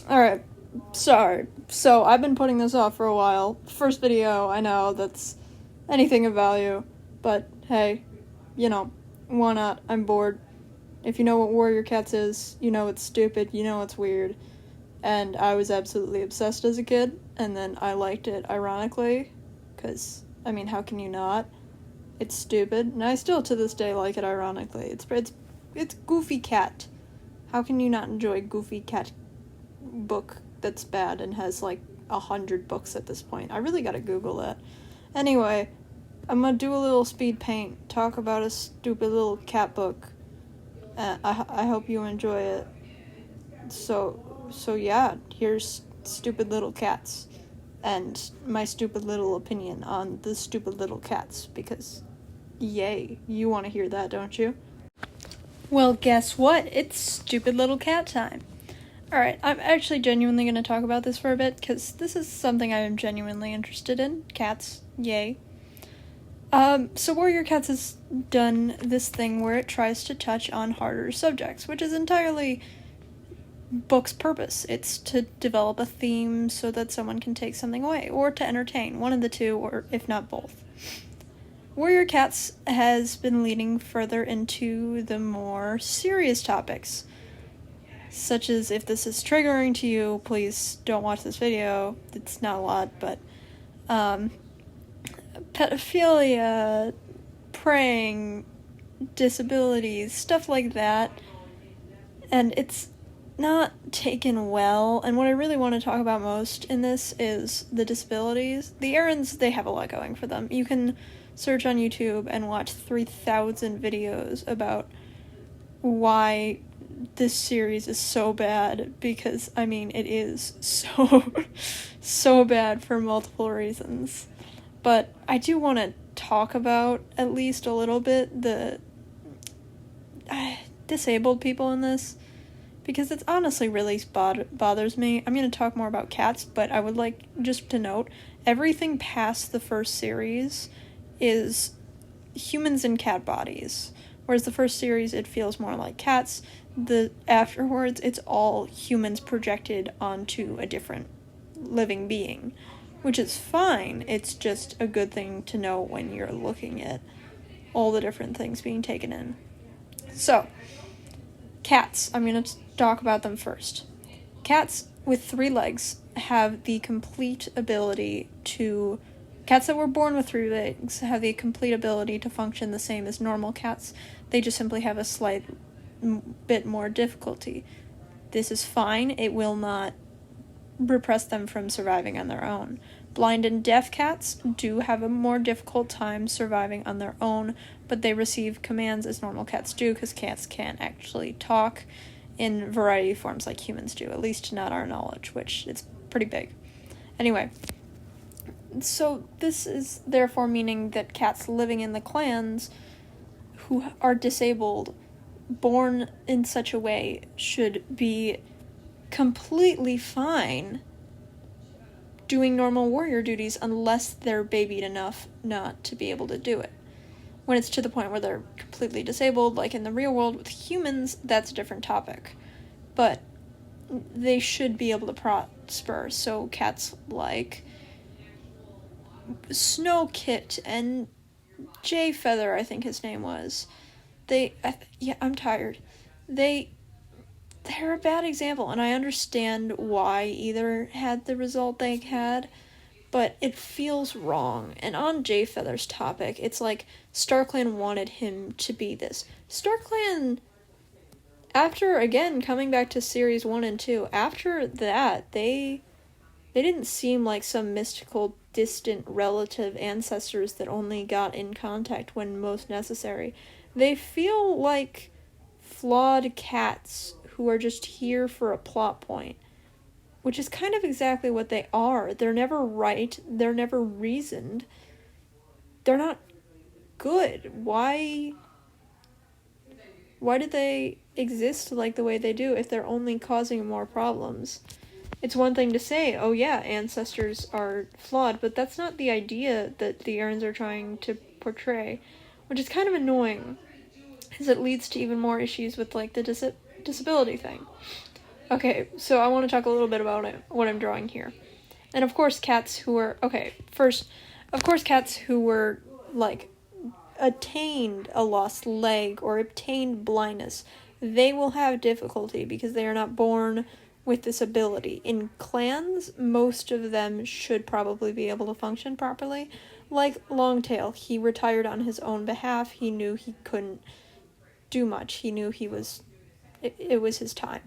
Alright, sorry. So, I've been putting this off for a while. First video, I know, that's anything of value. But, hey, why not? I'm bored. If you know what Warrior Cats is, you know it's stupid, you know it's weird. And I was absolutely obsessed as a kid, and then I liked it ironically, because, how can you not? It's stupid, and I still to this day like it ironically. It's Goofy Cat. How can you not enjoy Goofy Cat book that's bad and has 100 books at this point? I really gotta Google that. Anyway, I'm gonna do a little speed paint, talk about a stupid little cat book. I hope you enjoy it. So yeah, here's Stupid Little Cats, and my stupid little opinion on the stupid little cats, because yay, you want to hear that, don't you? Well, guess what? It's stupid little cat time. Alright, I'm actually genuinely going to talk about this for a bit, because this is something I am genuinely interested in. Cats, yay. So Warrior Cats has done this thing where it tries to touch on harder subjects, which is entirely book's purpose. It's to develop a theme so that someone can take something away, or to entertain, one of the two, or if not both. Warrior Cats has been leading further into the more serious topics, such as, if this is triggering to you, please don't watch this video. It's not a lot, but pedophilia, preying, disabilities, stuff like that. And it's not taken well, and what I really want to talk about most in this is the disabilities. The Aarons, they have a lot going for them. You can search on YouTube and watch 3,000 videos about why this series is so bad, because, it is so bad for multiple reasons. But I do want to talk about, at least a little bit, the disabled people in this, because it's honestly really bothers me. I'm going to talk more about cats, but I would like just to note, everything past the first series is humans in cat bodies, whereas the first series, it feels more like cats. Afterwards, it's all humans projected onto a different living being, which is fine. It's just a good thing to know when you're looking at all the different things being taken in. So, cats. I'm going to talk about them first. Cats with 3 legs have the complete ability to... Cats that were born with 3 legs have the complete ability to function the same as normal cats. They just simply have a slight bit more difficulty. This is fine. It will not repress them from surviving on their own. Blind and deaf cats do have a more difficult time surviving on their own, but they receive commands as normal cats do, because cats can't actually talk in variety of forms like humans do, at least to not our knowledge, which is pretty big. Anyway, so this is therefore meaning that cats living in the clans who are disabled, born in such a way, should be completely fine doing normal warrior duties unless they're babied enough not to be able to do it. When it's to the point where they're completely disabled, like in the real world with humans, that's a different topic. But they should be able to prosper. So cats like Snow Kit and Jay Feather, I think his name was. I'm tired. They're a bad example, and I understand why either had the result they had, but it feels wrong. And on Jay Feather's topic, it's like StarClan wanted him to be this. StarClan, after, again, coming back to Series 1 and 2, after that, they didn't seem like some mystical, distant relative ancestors that only got in contact when most necessary. They feel like flawed cats who are just here for a plot point, which is kind of exactly what they are. They're never right, they're never reasoned, they're not good. Why do they exist like the way they do if they're only causing more problems? It's one thing to say, oh yeah, ancestors are flawed, but that's not the idea that the Aarons are trying to portray, which is kind of annoying. is it leads to even more issues with, like, the disability thing. Okay, so I want to talk a little bit about what I'm drawing here. And of course, cats who were, cats who were, like, attained a lost leg or obtained blindness, they will have difficulty because they are not born with this ability. In clans, most of them should probably be able to function properly. Like Longtail, he retired on his own behalf. He knew he couldn't do much. He knew it was his time.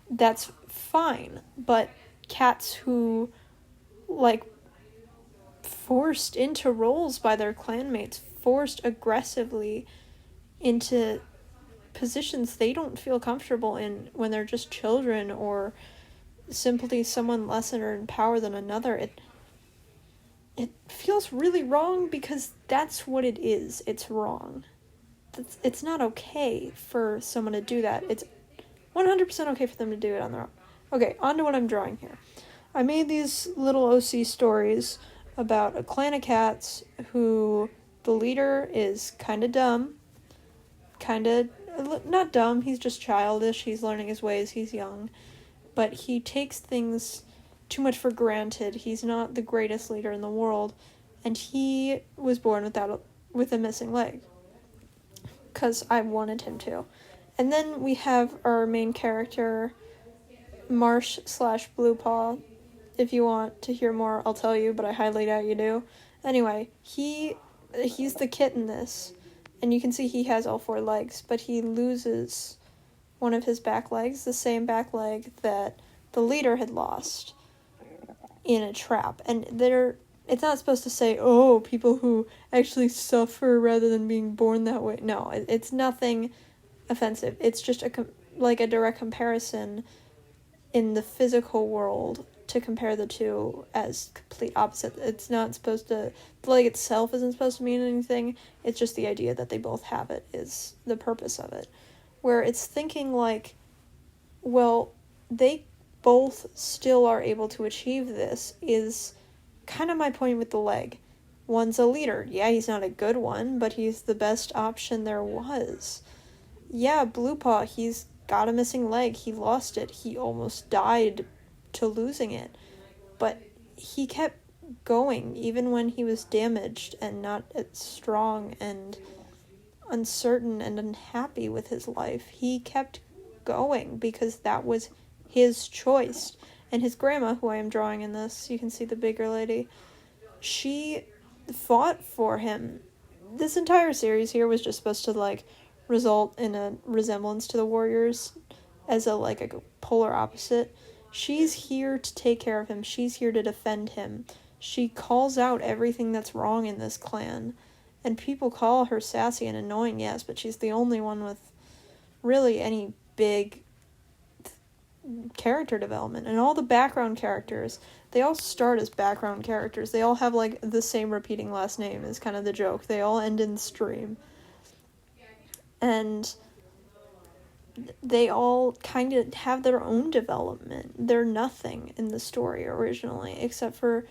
That's fine, but cats who, like, forced into roles by their clanmates, forced aggressively into positions they don't feel comfortable in when they're just children, or simply someone lesser in power than another, it feels really wrong, because that's what it is. It's wrong. It's not okay for someone to do that. It's 100% okay for them to do it on their own. Okay, on to what I'm drawing here. I made these little OC stories about a clan of cats who the leader is kind of dumb. Not dumb, he's just childish, he's learning his ways, he's young. But he takes things too much for granted. He's not the greatest leader in the world. And he was born with a missing leg. Because I wanted him to. And then we have our main character, Marsh/Bluepaw. If you want to hear more, I'll tell you, but I highly doubt you do. Anyway, he's the kit in this, and you can see he has all 4 legs, but he loses one of his back legs, the same back leg that the leader had lost in a trap. And it's not supposed to say, oh, people who actually suffer rather than being born that way. No, it's nothing offensive. It's just a direct comparison in the physical world to compare the two as complete opposites. It's not supposed to, the leg itself isn't supposed to mean anything. It's just the idea that they both have it is the purpose of it. Where it's thinking like, well, they both still are able to achieve this is kind of my point with the leg. One's a leader. Yeah, he's not a good one, but he's the best option there was. Yeah, Bluepaw, he's got a missing leg. He lost it. He almost died to losing it. But he kept going, even when he was damaged and not as strong and uncertain and unhappy with his life. He kept going because that was his choice. And his grandma, who I am drawing in this, you can see the bigger lady, she fought for him. This entire series here was just supposed to, result in a resemblance to the Warriors as a polar opposite. She's here to take care of him. She's here to defend him. She calls out everything that's wrong in this clan. And people call her sassy and annoying, yes, but she's the only one with really any big character development. And all the background characters, they all start as background characters. They all have the same repeating last name is kind of the joke. They all end in stream. And they all kind of have their own development. They're nothing in the story originally, except for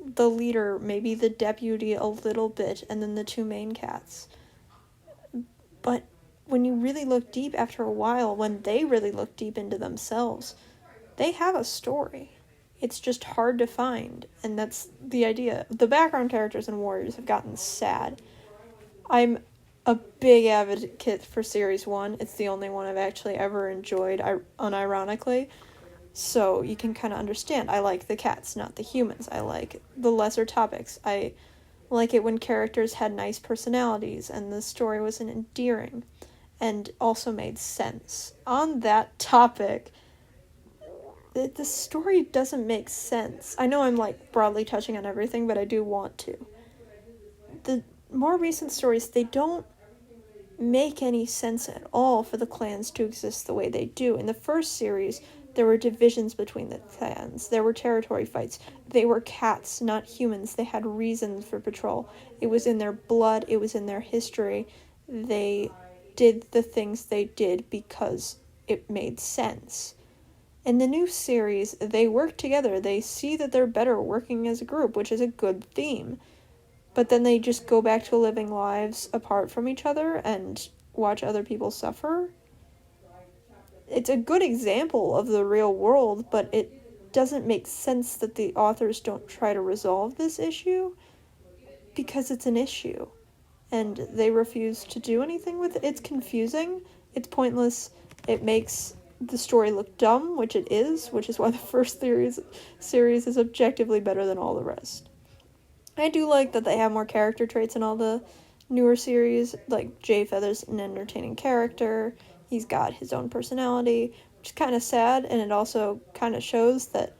the leader, maybe the deputy a little bit, and then the 2 main cats. But when you really look deep after a while, when they really look deep into themselves, they have a story. It's just hard to find, and that's the idea. The background characters in Warriors have gotten sad. I'm a big advocate for Series 1. It's the only one I've actually ever enjoyed, unironically. So you can kind of understand. I like the cats, not the humans. I like the lesser topics. I like it when characters had nice personalities and the story was endearing and also made sense. On that topic, the story doesn't make sense. I know I'm broadly touching on everything, but I do want to. The more recent stories, they don't make any sense at all for the clans to exist the way they do. In the first series, there were divisions between the clans. There were territory fights. They were cats, not humans. They had reasons for patrol. It was in their blood. It was in their history. They did the things they did because it made sense. In the new series, they work together. They see that they're better working as a group, which is a good theme. But then they just go back to living lives apart from each other, and watch other people suffer. It's a good example of the real world, but it doesn't make sense that the authors don't try to resolve this issue, because it's an issue, and they refuse to do anything with it. It's confusing, it's pointless, it makes the story look dumb, which it is, which is why the first series is objectively better than all the rest. I do like that they have more character traits in all the newer series, like Jay Feather's an entertaining character, he's got his own personality, which is kind of sad, and it also kind of shows that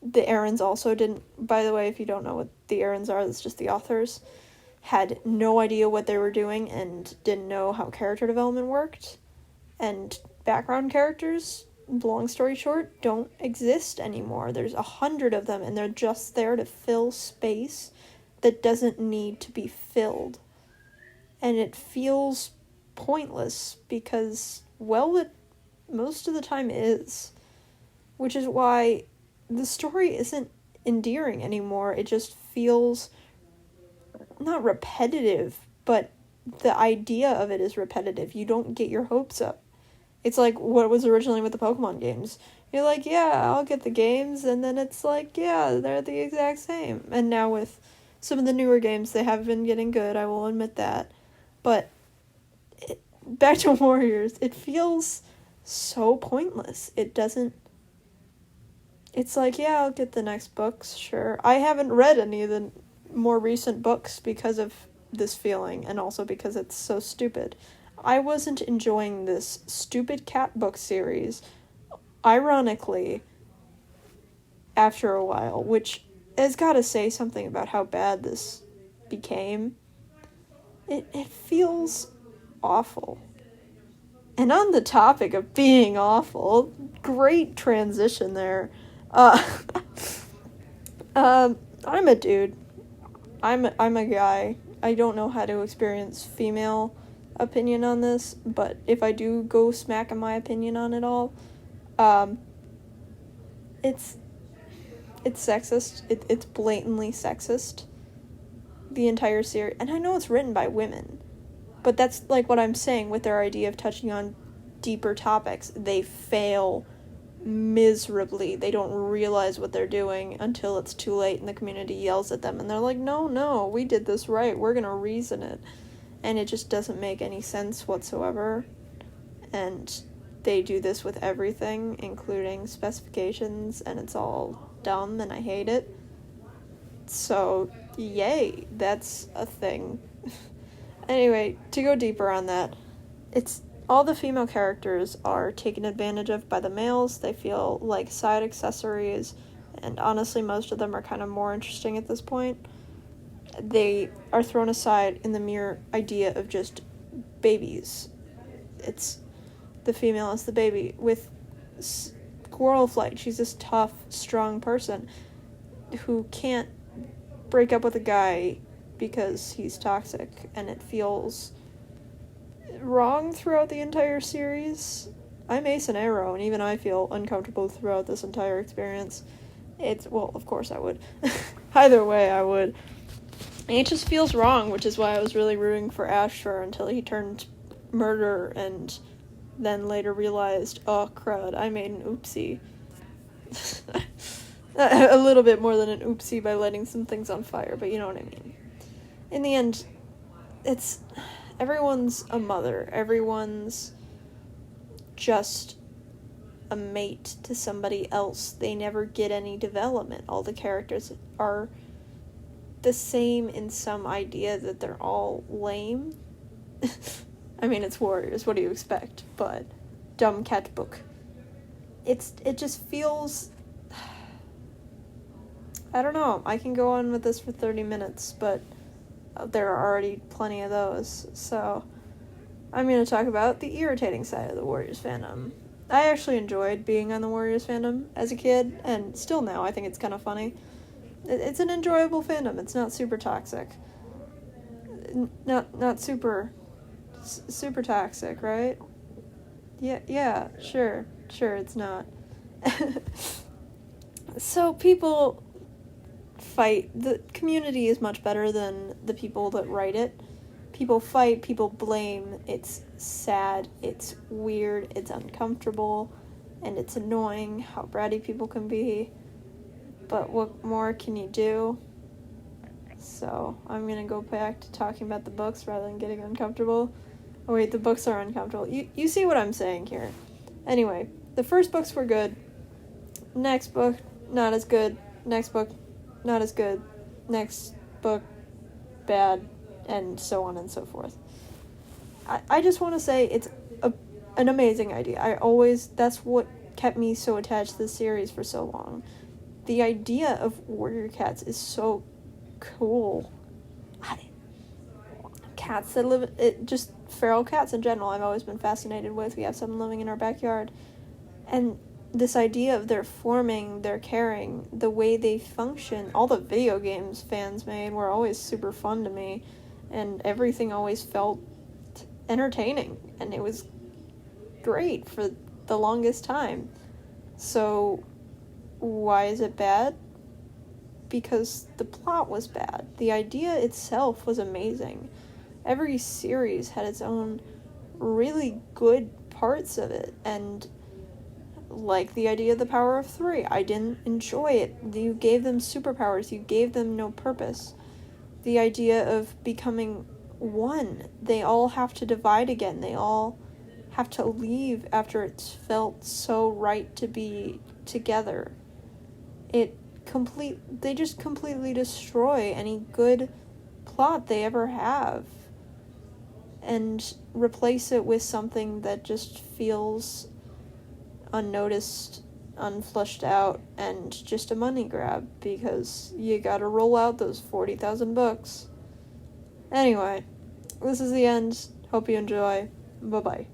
the Aarons also didn't, by the way, if you don't know what the Aarons are, that's just the authors, had no idea what they were doing and didn't know how character development worked, and background characters, long story short, don't exist anymore. There's 100 of them, and they're just there to fill space that doesn't need to be filled. And it feels pointless because, well, it most of the time is. Which is why the story isn't endearing anymore. It just feels not repetitive, but the idea of it is repetitive. You don't get your hopes up. It's like what was originally with the Pokemon games. You're like, yeah, I'll get the games, and then it's like, yeah, they're the exact same. And now with some of the newer games, they have been getting good, I will admit that. But back to Warriors, it feels so pointless. It doesn't... It's like, yeah, I'll get the next books, sure. I haven't read any of the more recent books because of this feeling, and also because it's so stupid. I wasn't enjoying this stupid cat book series, ironically, after a while, which has got to say something about how bad this became. It feels awful. And on the topic of being awful, great transition there. I'm a dude. I'm a guy. I don't know how to experience female opinion on this, but if I do go smack in my opinion on it all, it's sexist. It's blatantly sexist. The entire series, and I know it's written by women, but that's like what I'm saying with their idea of touching on deeper topics. They fail miserably. They don't realize what they're doing until it's too late and the community yells at them and they're like, no, we did this right, we're gonna reason it. And it just doesn't make any sense whatsoever. And they do this with everything, including specifications, and it's all dumb and I hate it. So, yay, that's a thing. Anyway, to go deeper on that, it's all the female characters are taken advantage of by the males. They feel like side accessories, and honestly, most of them are kind of more interesting at this point. They are thrown aside in the mere idea of just babies. It's the female is the baby. With Squirrel Flight, she's this tough, strong person who can't break up with a guy because he's toxic, and it feels wrong throughout the entire series. I'm Ace and Arrow, and even I feel uncomfortable throughout this entire experience. Well, of course I would. Either way, I would. And it just feels wrong, which is why I was really rooting for Ashfur until he turned murder and then later realized, oh crud, I made an oopsie. A little bit more than an oopsie by lighting some things on fire, but you know what I mean. In the end, everyone's a mother. Everyone's just a mate to somebody else. They never get any development. All the characters are the same in some idea that they're all lame. I mean, it's Warriors, what do you expect? But dumb cat book. It just feels... I don't know, I can go on with this for 30 minutes, but there are already plenty of those, so I'm going to talk about the irritating side of the Warriors fandom. I actually enjoyed being on the Warriors fandom as a kid, and still now, I think it's kind of funny. It's an enjoyable fandom. It's not super toxic. Not super toxic, right? Yeah, sure, it's not. So people fight. The community is much better than the people that write it. People fight, people blame, it's sad, it's weird, it's uncomfortable, and it's annoying how bratty people can be. But what more can you do? So, I'm gonna go back to talking about the books rather than getting uncomfortable. Oh wait, the books are uncomfortable. You see what I'm saying here. Anyway, the first books were good. Next book, not as good. Next book, not as good. Next book, bad. And so on and so forth. I just want to say it's an amazing idea. That's what kept me so attached to the series for so long. The idea of warrior cats is so cool. Cats that live, just feral cats in general, I've always been fascinated with. We have some living in our backyard. And this idea of their forming, their caring, the way they function, all the video games fans made were always super fun to me. And everything always felt entertaining. And it was great for the longest time. So, why is it bad? Because the plot was bad. The idea itself was amazing. Every series had its own really good parts of it. And, like the idea of the power of 3, I didn't enjoy it. You gave them superpowers. You gave them no purpose. The idea of becoming one. They all have to divide again. They all have to leave after it's felt so right to be together. They just completely destroy any good plot they ever have and replace it with something that just feels unnoticed, unflushed out, and just a money grab because you gotta roll out those 40,000 books. Anyway, this is the end. Hope you enjoy. Bye-bye.